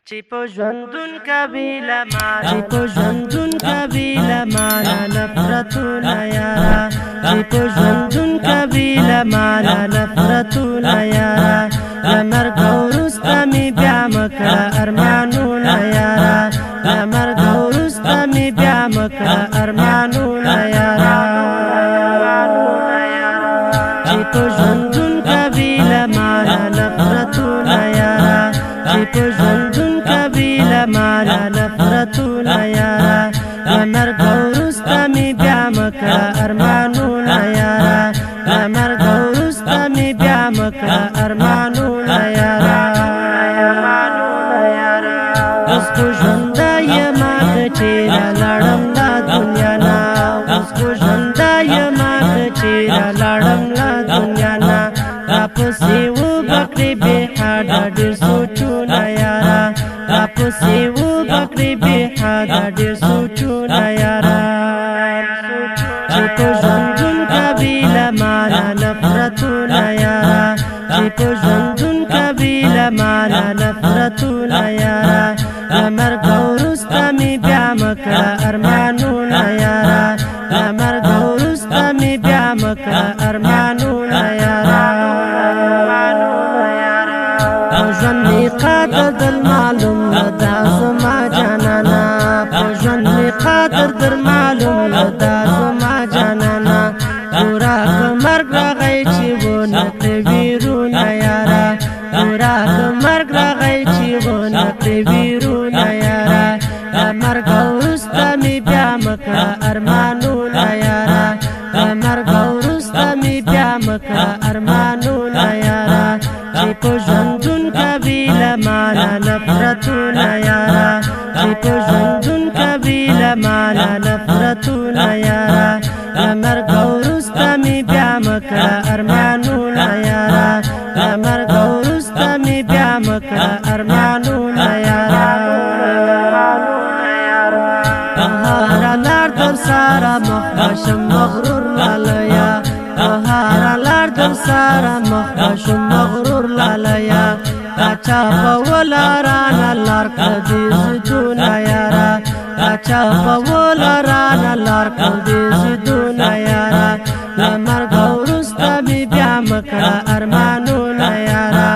چې په ژوندون قبیله مانا چې په ژوندون قبیله مانا نفرتونه یارا چې په ژوندون قبیله مانا نفرتونه یارا لمرګ وروسته مې بیا مکړه ارمانونه یارا لمرګ وروسته مې بیا مکړه ارمانونه یارا چې په ژوندون قبیله مانا نفرتونه یارا چې په ژوندون قبیله مانا نفرتونه یارا لمرګ وروسته مې بیا مکړه ارمانونه یارا لمرګ وروسته مې بیا مکړه ارمانونه یارا اوس خو ژونده یمه که چېرې لاړم له دنیا نه اوس خو ژونده یمه که چېرې لاړم له دنیا نه راپسې وبکړې بې حده ډېر سوچونه یاره راپسې وبکړې بې حده ډېر سوچونه یاره چې په ژوندون قبیله مانا نفرتونه یاره چې په ژوندون قبیله مانا نفرتونه یاره لمرګ وروسته مې بیا مکړه ارمانونه یاره لمرګ وروسته مې بیا مکړه ارمانونه یاره په ژوند مې قدر در معلوم نه دا زما جانانه په ژوند مې قدر در معلوم نه دا زما جانانه پورا که مرګ راغی چې ونه کړې ویرونه یاره پورا که مرګ راغی چې ونه کړې ویرونه یاره لمرګ وروسته مې بیا مکړه ارمانونه یاره لمرګ وروسته مې بیا مکړه ارمانونه یاره چې په ژوندون قبیله مانا نفرتونه یاره چې په ژوندون قبیله مانا نفرتونه یاره لمرګ وروسته مې بیا مکړه ارمانونه یاره لمرګ وروسته مې بیا مکړه ارمانونه یاره په هره لار در سره مخ بشم مغرور لالیا په هره لار در سره مخ بشم مغرور لالیا اچا په ولارانه لار کدي زدونه یاره اچا په ولارانه لار کدي زدونه یاره لمرګ وروسته مې بیا مکړه ارمانونه یاره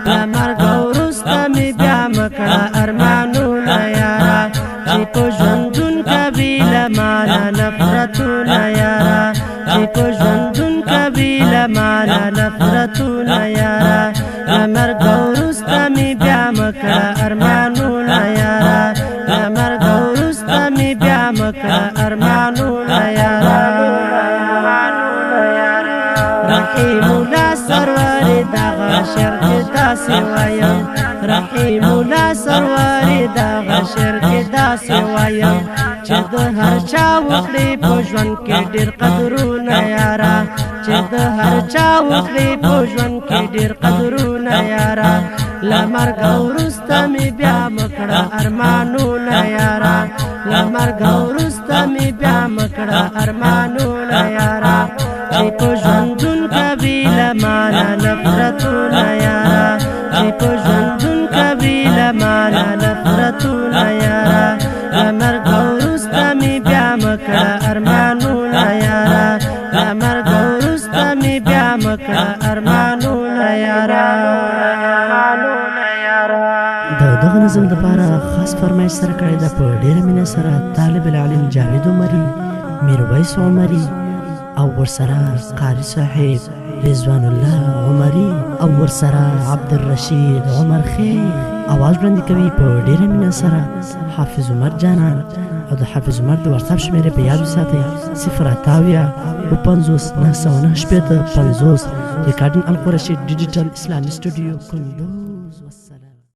لمرګ وروسته مې بیا مکړه ارمانونه یاره چې په ژوندون قبیله مانا نفرتونه یاره چې په ژوندون قبیله مانا نفرتونه یاره لمرګ وروسته مې بیا مکړه ارمانونه یاره لمرګ وروسته مې بیا مکړه ارمانونه یاره رحیم الله سرور دغه شعر کې داسې وایم رحیم الله سرور دغه شعر کې داسې وایم چې د هر چا وکړې په ژوند کې ډېر قدرونه یاره چې د هر چا وکړې په ژوند کې ډېر قدرونه یاره لمرګ وروسته مې بیا مکړه ارمانونه یاره لمرګ وروسته مې بیا مکړه ارمانونه یاره چې په ژوندون قبیله مانا نفرتونه یاره چې په ژوندون قبیله مانا نفرتونه یاره لمرګ وروسته مې بیا مکړه ارمانونه یاره لمرګ وروسته مې بیا مکړه ارمانونه یاره د دغه نظم دپاره خاص فرمایش سره کړی ده په ډېره مینه سره طالب العلم جاوید عمري میرویس عمري او ورسره قاري صاحب رضوان الله عمري او ورسره عبدالرشید عمر خیل اواز وړاندې کوي په ډېره مینه سره حافظ عمر جانان او د حافظ عمر د واتساپ شمېرې په یاد وساتئ 080 50 909 50 ریکارډینګ القرشي ډیجیټل اسلامي سټوډیو کندوز